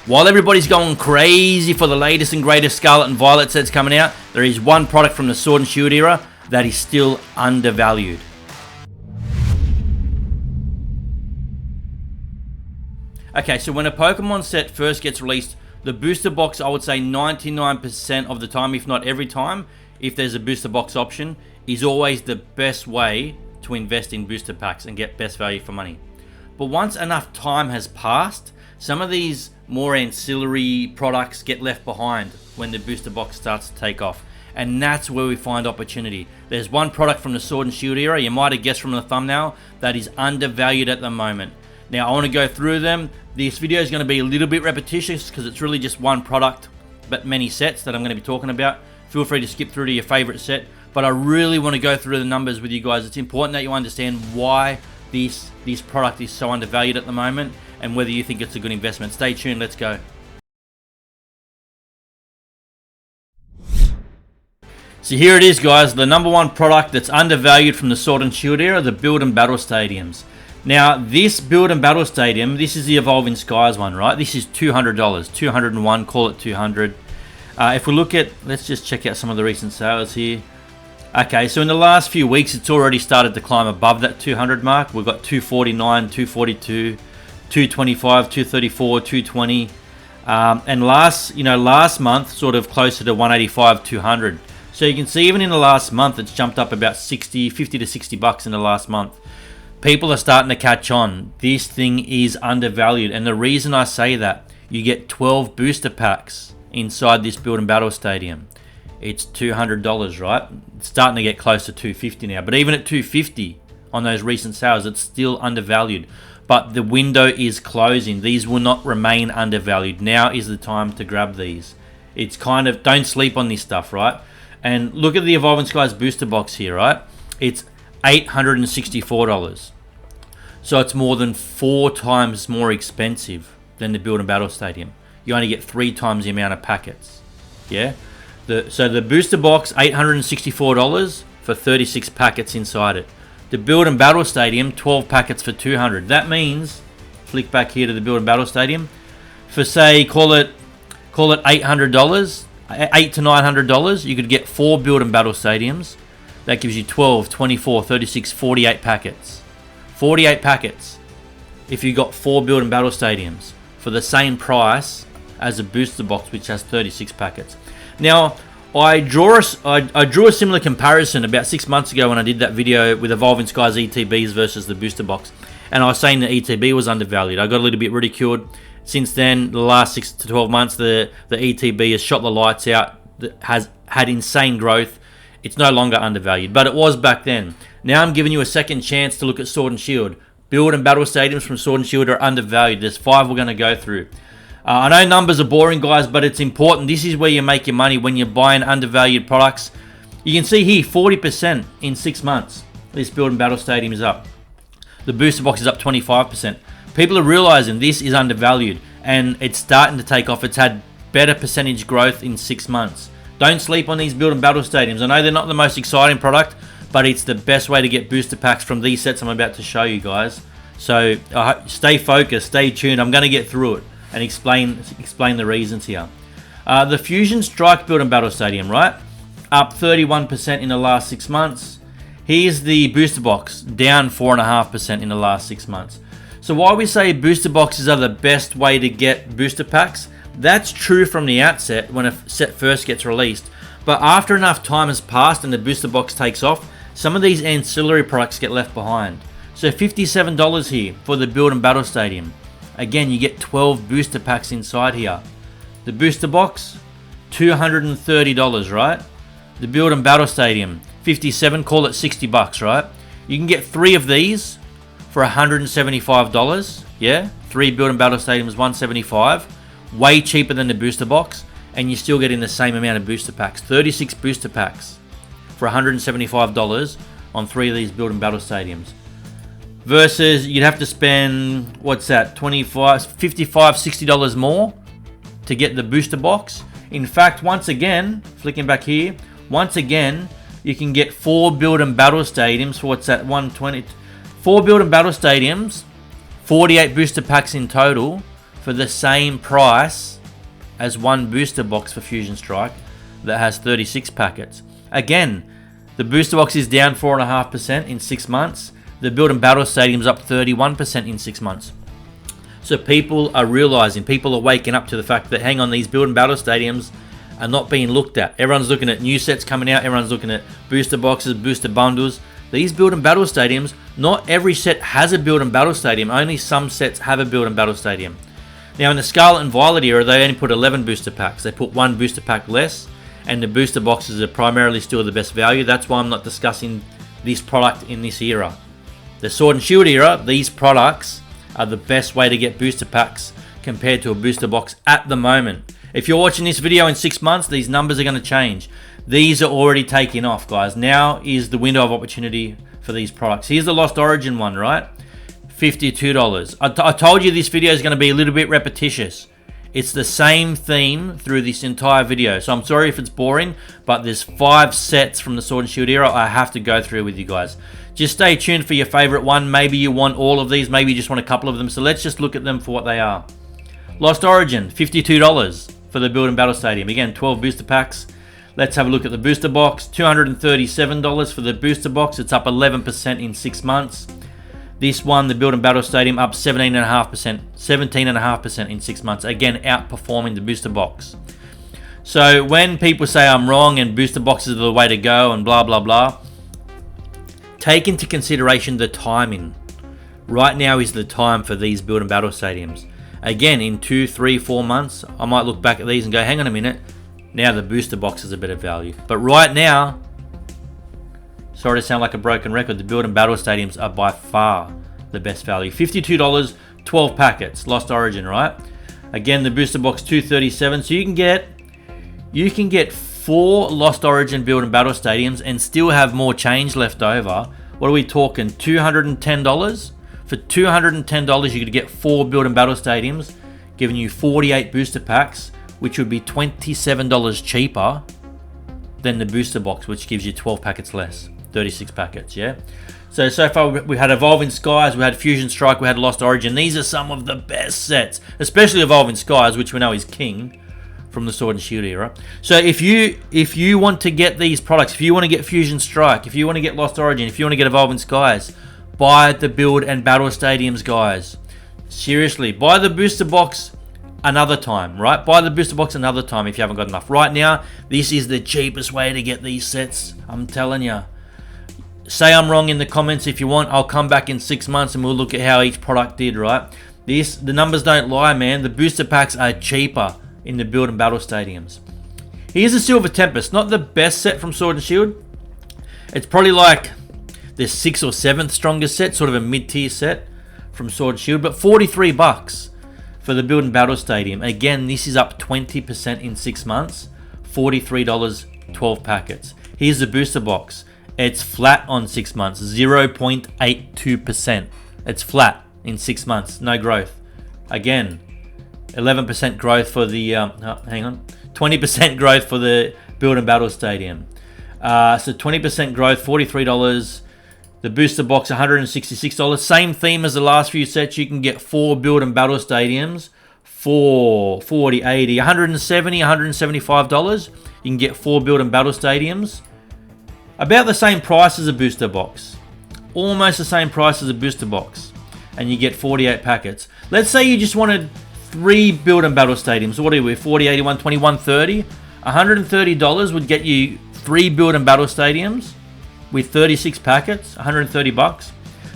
While everybody's going crazy for the latest and greatest Scarlet and Violet sets coming out, there is one product from the Sword and Shield era that is still undervalued. Okay, so when a Pokemon set first gets released, the booster box, I would say 99% of the time, if not every time, if there's a booster box option, is always the best way to invest in booster packs and get best value for money. But once enough time has passed, some of these more ancillary products get left behind when the booster box starts to take off. And that's where we find opportunity. There's one product from the Sword and Shield era, you might have guessed from the thumbnail, that is undervalued at the moment. Now I want to go through them. This video is going to be a little bit repetitious because it's really just one product, but many sets that I'm going to be talking about. Feel free to skip through to your favorite set, but I really want to go through the numbers with you guys. It's important that you understand why this product is so undervalued at the moment and whether you think it's a good investment. Stay tuned, let's go. So here it is, guys, the number one product that's undervalued from the Sword and Shield era, the Build and Battle Stadiums. Now, this Build and Battle Stadium, this is the Evolving Skies one, right? This is $200, 201, call it 200. If we look at, let's just check out some of the recent sales here. Okay, so in the last few weeks, it's already started to climb above that 200 mark. We've got 249, 242, 225, 234, 220. And last month, sort of closer to 185, 200. So you can see even in the last month, it's jumped up about 50 to 60 bucks in the last month. People are starting to catch on. This thing is undervalued. And the reason I say that, you get 12 booster packs inside this Build and Battle Stadium. It's $200, right? It's starting to get close to $250 now. But even at $250 on those recent sales, it's still undervalued. But the window is closing. These will not remain undervalued. Now is the time to grab these. It's kind of, don't sleep on this stuff, right? And look at the Evolving Skies booster box here, right? It's $864. So it's more than 4 times more expensive than the Build and Battle Stadium. You only get 3 times the amount of packets. Yeah? So the booster box, $864 for 36 packets inside it. The Build and Battle Stadium, 12 packets for $200. That means, flick back here to the Build and Battle Stadium, for say, call it $800, $800 to $900, you could get 4 Build and Battle Stadiums. That gives you 12, 24, 36, 48 packets. 48 packets if you got 4 Build and Battle Stadiums for the same price as a booster box which has 36 packets. Now, I drew a similar comparison about 6 months ago when I did that video with Evolving Skies ETBs versus the booster box. And I was saying the ETB was undervalued. I got a little bit ridiculed. Since then, the last 6 to 12 months, the ETB has shot the lights out, has had insane growth. It's no longer undervalued, but it was back then. Now I'm giving you a second chance to look at Sword and Shield. Build and Battle Stadiums from Sword and Shield are undervalued. There's 5 we're going to go through. I know numbers are boring, guys, but it's important. This is where you make your money when you're buying undervalued products. You can see here, 40% in 6 months. This Build and Battle Stadium is up. The booster box is up 25%. People are realizing this is undervalued, and it's starting to take off. It's had better percentage growth in 6 months. Don't sleep on these Build and Battle Stadiums. I know they're not the most exciting product, but it's the best way to get booster packs from these sets I'm about to show you guys. So stay focused, stay tuned. I'm going to get through it and explain the reasons here. The Fusion Strike Build and Battle Stadium, right? Up 31% in the last 6 months. Here's the booster box, down 4.5% in the last 6 months. So why we say booster boxes are the best way to get booster packs, that's true from the outset when a set first gets released. But after enough time has passed and the booster box takes off, some of these ancillary products get left behind. So $57 here for the Build and Battle Stadium. Again, you get 12 booster packs inside here. The booster box, $230, right? The Build and Battle Stadium, 57, call it 60 bucks, right? You can get 3 of these for $175, yeah? 3 Build and Battle Stadiums, $175. Way cheaper than the booster box, and you're still getting the same amount of booster packs. 36 booster packs for $175 on 3 of these Build and Battle Stadiums. Versus you'd have to spend, what's that, $25, $55, $60 more to get the booster box. In fact, once again, flicking back here, once again, you can get 4 Build and Battle Stadiums for what's that, 120. 4 Build and Battle Stadiums, 48 booster packs in total for the same price as one booster box for Fusion Strike that has 36 packets. Again, the booster box is down 4.5% in 6 months. The Build and Battle Stadium's up 31% in 6 months. So people are realizing, people are waking up to the fact that, hang on, these Build and Battle Stadiums are not being looked at. Everyone's looking at new sets coming out. Everyone's looking at booster boxes, booster bundles. These Build and Battle Stadiums, not every set has a Build and Battle Stadium. Only some sets have a Build and Battle Stadium. Now, in the Scarlet and Violet era, they only put 11 booster packs. They put one booster pack less, and the booster boxes are primarily still the best value. That's why I'm not discussing this product in this era. The Sword and Shield era, these products are the best way to get booster packs compared to a booster box at the moment. If you're watching this video in 6 months, these numbers are going to change. These are already taking off, guys. Now is the window of opportunity for these products. Here's the Lost Origin one, right? $52. I told you this video is going to be a little bit repetitious. It's the same theme through this entire video. So I'm sorry if it's boring, but there's 5 sets from the Sword and Shield era I have to go through with you guys. Just stay tuned for your favorite one. Maybe you want all of these. Maybe you just want a couple of them. So let's just look at them for what they are. Lost Origin, $52 for the Build and Battle Stadium. Again, 12 booster packs. Let's have a look at the booster box. $237 for the booster box. It's up 11% in 6 months. This one, the Build and Battle Stadium, up 17.5% in 6 months. Again, outperforming the booster box. So when people say I'm wrong and booster boxes are the way to go and blah, blah, blah, take into consideration the timing. Right now is the time for these Build and Battle Stadiums. Again, in 2, 3, 4 months, I might look back at these and go, hang on a minute, now the booster box is a better value. But right now, sorry to sound like a broken record, the Build and Battle Stadiums are by far the best value. $52, 12 packets, Lost Origin, right? Again, the booster box, $237. So you can get 4 Lost Origin Build and Battle Stadiums and still have more change left over. What are we talking? $210? For $210, you could get 4 Build and Battle Stadiums, giving you 48 booster packs, which would be $27 cheaper than the booster box, which gives you 12 packets less. 36 packets, yeah? So far we had Evolving Skies, we had Fusion Strike, we had Lost Origin. These are some of the best sets, especially Evolving Skies, which we know is king from the Sword and Shield era. So if you want to get these products, if you want to get Fusion Strike, if you want to get Lost Origin, if you want to get Evolving Skies, buy the Build and Battle Stadiums, guys. Seriously, buy the booster box another time, right? Buy the booster box another time if you haven't got enough. Right now, this is the cheapest way to get these sets. I'm telling you. Say I'm wrong in the comments if you want. I'll come back in 6 months and we'll look at how each product did, right? The numbers don't lie, man. The booster packs are cheaper in the Build and Battle Stadiums. Here's a Silver Tempest. Not the best set from Sword and Shield. It's probably like the 6th or 7th strongest set, sort of a mid-tier set from Sword and Shield, but $43 for the Build and Battle Stadium. Again, this is up 20% in 6 months. $43, 12 packets. Here's the booster box. It's flat on 6 months, 0.82%. It's flat in 6 months, no growth. Again, 11% growth for the, 20% growth for the Build and Battle Stadium. So 20% growth, $43. The booster box, $166. Same theme as the last few sets. You can get 4 Build and Battle Stadiums for $40, $80, $170, $175. You can get 4 Build and Battle Stadiums. About the same price as a booster box. Almost the same price as a booster box. And you get 48 packets. Let's say you just wanted 3 Build and Battle Stadiums. What are we? 40, 80, 120, 130. $130 would get you 3 Build and Battle Stadiums with 36 packets, $130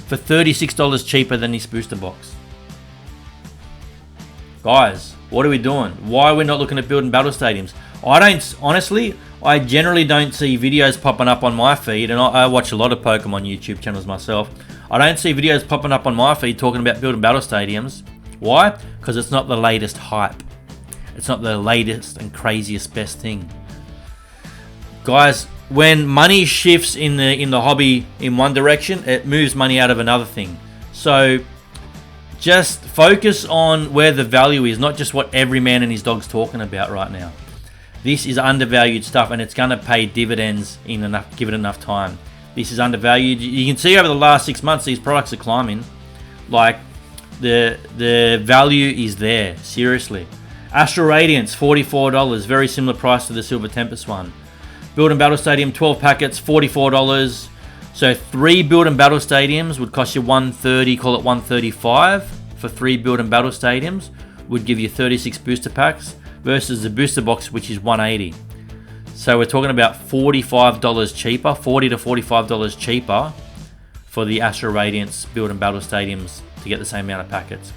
for $36 cheaper than this booster box. Guys, what are we doing? Why are we not looking at Build and Battle Stadiums? I generally don't see videos popping up on my feed, and I watch a lot of Pokemon YouTube channels myself. I don't see videos popping up on my feed talking about Build and Battle Stadiums. Why? Because it's not the latest hype. It's not the latest and craziest best thing. Guys, when money shifts in the hobby in one direction, it moves money out of another thing. So just focus on where the value is, not just what every man and his dog's talking about right now. This is undervalued stuff, and it's going to pay dividends give it enough time. This is undervalued. You can see over the last 6 months, these products are climbing. Like The value is there, seriously. Astral Radiance, $44, very similar price to the Silver Tempest one. Build and Battle Stadium, 12 packets, $44. So 3 Build and Battle Stadiums would cost you $130, call it $135 for 3 Build and Battle Stadiums, would give you 36 booster packs versus the booster box, which is $180. So we're talking about $45 cheaper, $40 to $45 cheaper for the Astral Radiance Build and Battle Stadiums to get the same amount of packets.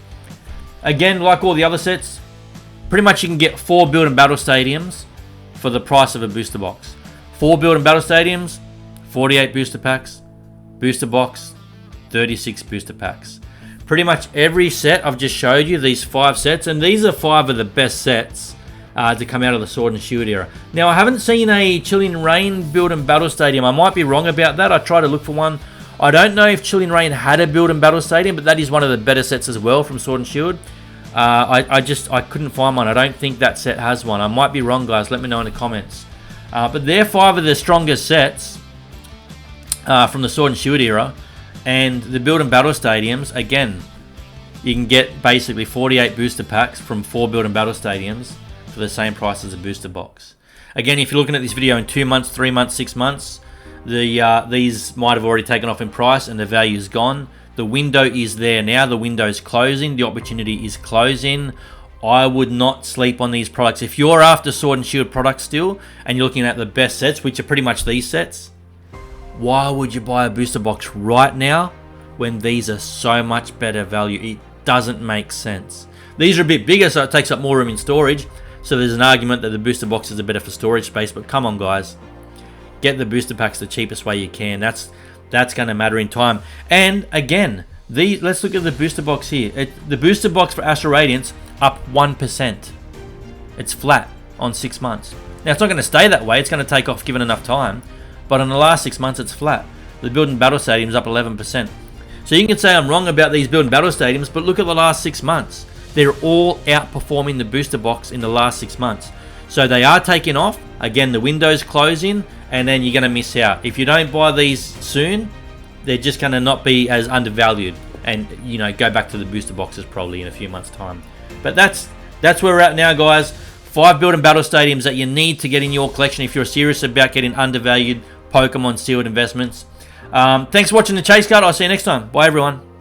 Again, like all the other sets, pretty much you can get 4 Build and Battle Stadiums for the price of a booster box. 4 Build and Battle Stadiums, 48 booster packs. Booster box, 36 booster packs. Pretty much every set I've just showed you, these 5 sets, and these are 5 of the best sets to come out of the Sword and Shield era. Now, I haven't seen a Chilling Reign Build and Battle Stadium. I might be wrong about that. I tried to look for one. I don't know if Chilling Reign had a Build and Battle Stadium, but that is one of the better sets as well from Sword and Shield. I couldn't find one. I don't think that set has one. I might be wrong, guys. Let me know in the comments. But they're 5 of the strongest sets from the Sword and Shield era. And the Build and Battle Stadiums, again, you can get basically 48 booster packs from 4 Build and Battle Stadiums for the same price as a booster box. Again, if you're looking at this video in 2 months, 3 months, 6 months, these might have already taken off in price and the value is gone. The window is there now. The window is closing. The opportunity is closing. I would not sleep on these products. If you're after Sword and Shield products still, and you're looking at the best sets, which are pretty much these sets, why would you buy a booster box right now when these are so much better value? It doesn't make sense. These are a bit bigger, so it takes up more room in storage. So there's an argument that the booster boxes are better for storage space. But come on, guys, get the booster packs the cheapest way you can. That's going to matter in time. And again, let's look at the booster box here. The booster box for Astral Radiance up 1%. It's flat on 6 months. Now it's not going to stay that way. It's going to take off given enough time. But in the last 6 months, it's flat. The Build and Battle Stadium's up 11%. So you can say I'm wrong about these Build and Battle Stadiums, but look at the last 6 months. They're all outperforming the booster box in the last 6 months. So they are taking off. Again, the window's closing, and then you're going to miss out. If you don't buy these soon, they're just going to not be as undervalued. And, you know, go back to the booster boxes probably in a few months' time. But that's where we're at now, guys. 5 Build and Battle Stadiums that you need to get in your collection if you're serious about getting undervalued Pokemon sealed investments. Thanks for watching the Chase Card. I'll see you next time. Bye, everyone.